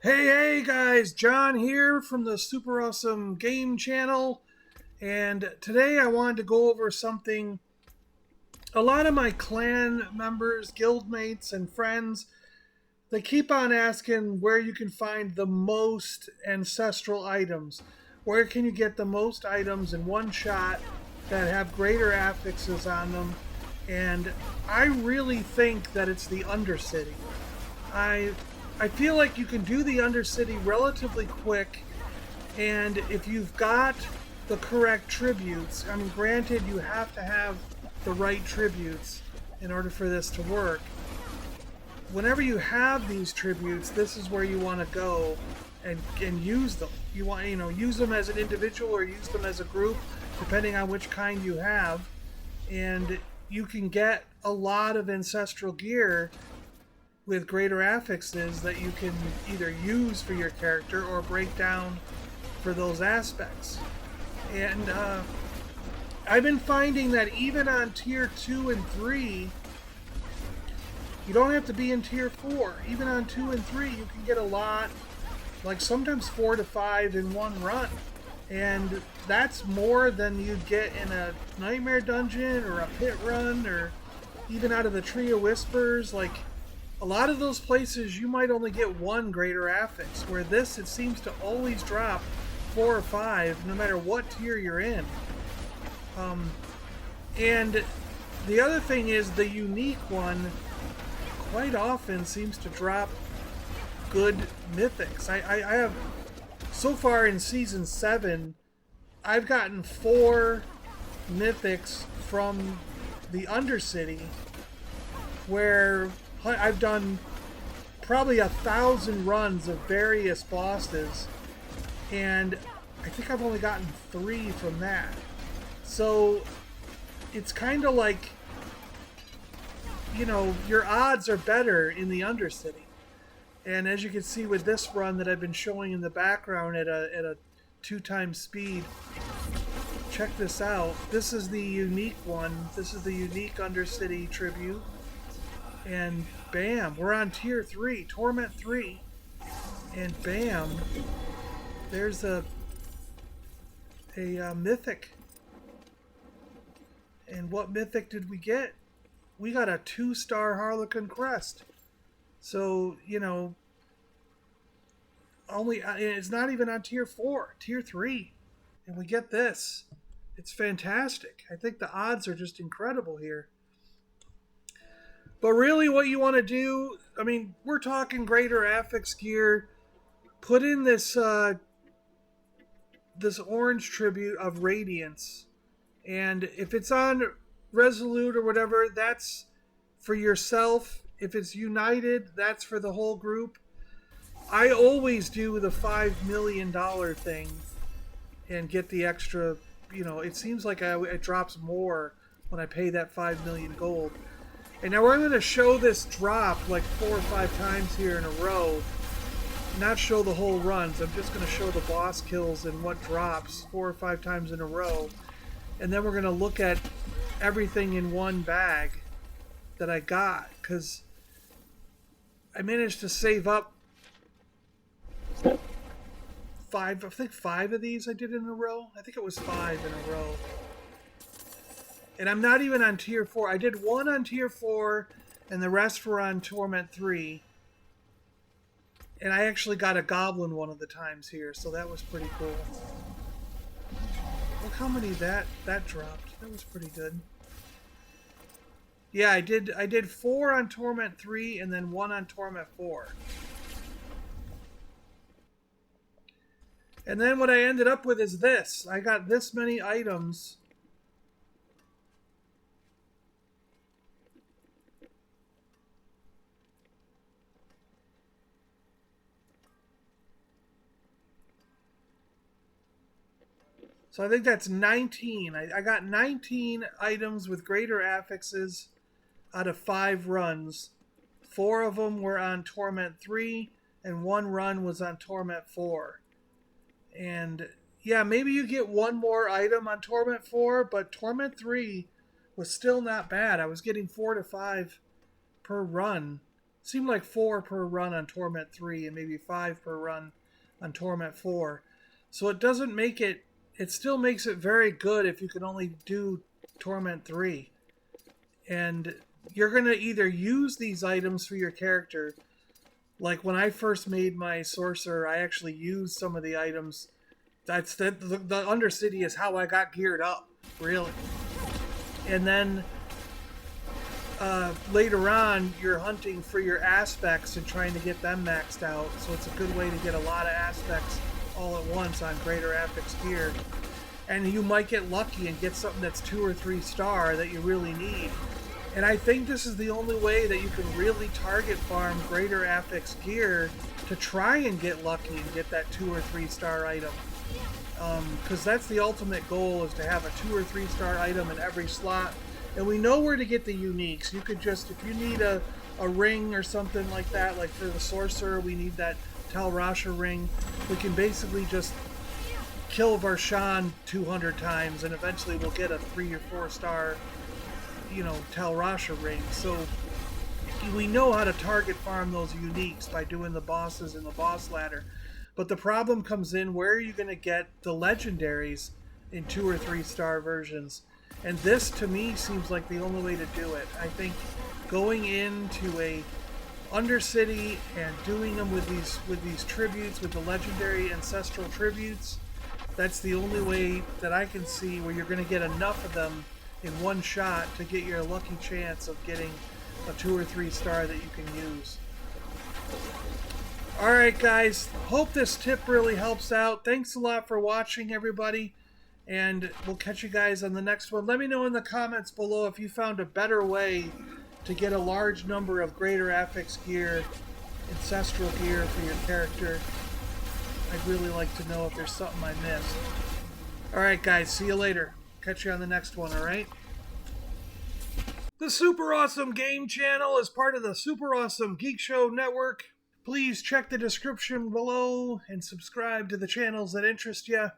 Hey guys, John here from the Super Awesome Game channel, and today I wanted to go over something a lot of my clan members, guildmates, and friends, they keep on asking where you can find the most ancestral items. Where can you get the most items in one shot that have greater affixes on them? And I really think that it's the Undercity. I I feel like you can do the Undercity relatively quick, and if you've got the correct tributes, I mean, granted, you have to have the right tributes in order for this to work. Whenever you have these tributes, this is where you want to go and use them. You want use them as an individual or use them as a group, depending on which kind you have, and you can get a lot of ancestral gear with greater affixes that you can either use for your character or break down for those aspects. And I've been finding that even on tier 2 and 3, you don't have to be in tier 4. Even on 2 and 3, you can get a lot, like sometimes 4 to 5 in one run. And that's more than you'd get in a Nightmare Dungeon or a Pit Run or even out of the Tree of Whispers. Like, a lot of those places you might only get one greater affix, where this, it seems to always drop 4 or 5 no matter what tier you're in. And the other thing is the unique one quite often seems to drop good mythics. I have, so far in season 7, I've gotten 4 mythics from the Undercity, where I've done probably 1,000 runs of various bosses, and I think I've only gotten 3 from that. So it's kind of like, your odds are better in the Undercity. And as you can see with this run that I've been showing in the background at a 2 times speed, check this out. This is the unique one. This is the unique Undercity tribute. And bam, we're on tier 3, Torment 3. And bam, there's a mythic. And what mythic did we get? We got a 2-star Harlequin crest. So, only it's not even on tier 4, tier 3. And we get this. It's fantastic. I think the odds are just incredible here. But really what you want to do, I mean, we're talking greater affix gear. Put in this this orange tribute of Radiance. And if it's on Resolute or whatever, that's for yourself. If it's United, that's for the whole group. I always do the $5 million thing and get the extra, it seems like it drops more when I pay that 5 million gold. And now I'm going to show this drop like 4 or 5 times here in a row. Not show the whole runs. I'm just going to show the boss kills and what drops 4 or 5 times in a row. And then we're going to look at everything in one bag that I got. Because I managed to save up 5, I think 5 of these I did in a row. I think it was 5 in a row. And I'm not even on tier 4. I did 1 on tier 4, and the rest were on Torment 3. And I actually got a Goblin one of the times here, so that was pretty cool. Look how many that dropped. That was pretty good. Yeah, I did 4 on Torment 3, and then 1 on Torment 4. And then what I ended up with is this. I got this many items. So I think that's 19. I got 19 items with greater affixes out of 5 runs. 4 of them were on Torment 3, and 1 run was on Torment 4. And yeah, maybe you get 1 more item on Torment 4, but Torment 3 was still not bad. I was getting 4 to 5 per run. seemed like 4 per run on Torment 3 and maybe 5 per run on Torment 4. So it doesn't make it, it still makes it very good if you can only do Torment 3. And you're going to either use these items for your character. Like when I first made my sorcerer, I actually used some of the items. That's the Undercity is how I got geared up, really. And then later on, you're hunting for your aspects and trying to get them maxed out. So it's a good way to get a lot of aspects all at once on greater affix gear. And you might get lucky and get something that's 2 or 3 star that you really need. And I think this is the only way that you can really target farm greater affix gear to try and get lucky and get that 2 or 3 star item. Because that's the ultimate goal, is to have a 2 or 3 star item in every slot. And we know where to get the uniques. You could just, if you need a ring or something like that, like for the sorcerer, we need that Tal Rasha ring. We can basically just kill Varshan 200 times and eventually we'll get a 3 or 4 star, Tal Rasha ring. So we know how to target farm those uniques by doing the bosses in the boss ladder. But the problem comes in, where are you going to get the legendaries in 2 or 3 star versions? And this, to me, seems like the only way to do it. I think going into a Undercity and doing them with these tributes, with the legendary Ancestral tributes, that's the only way that I can see where you're going to get enough of them in one shot to get your lucky chance of getting a 2 or 3 star that you can use. Alright guys, hope this tip really helps out. Thanks a lot for watching, everybody, and we'll catch you guys on the next one. Let me know in the comments below if you found a better way to get a large number of greater affix gear, ancestral gear for your character. I'd really like to know if there's something I missed. Alright guys, see you later. Catch you on the next one, alright? The Super Awesome Game Channel is part of the Super Awesome Geek Show network. Please check the description below and subscribe to the channels that interest you.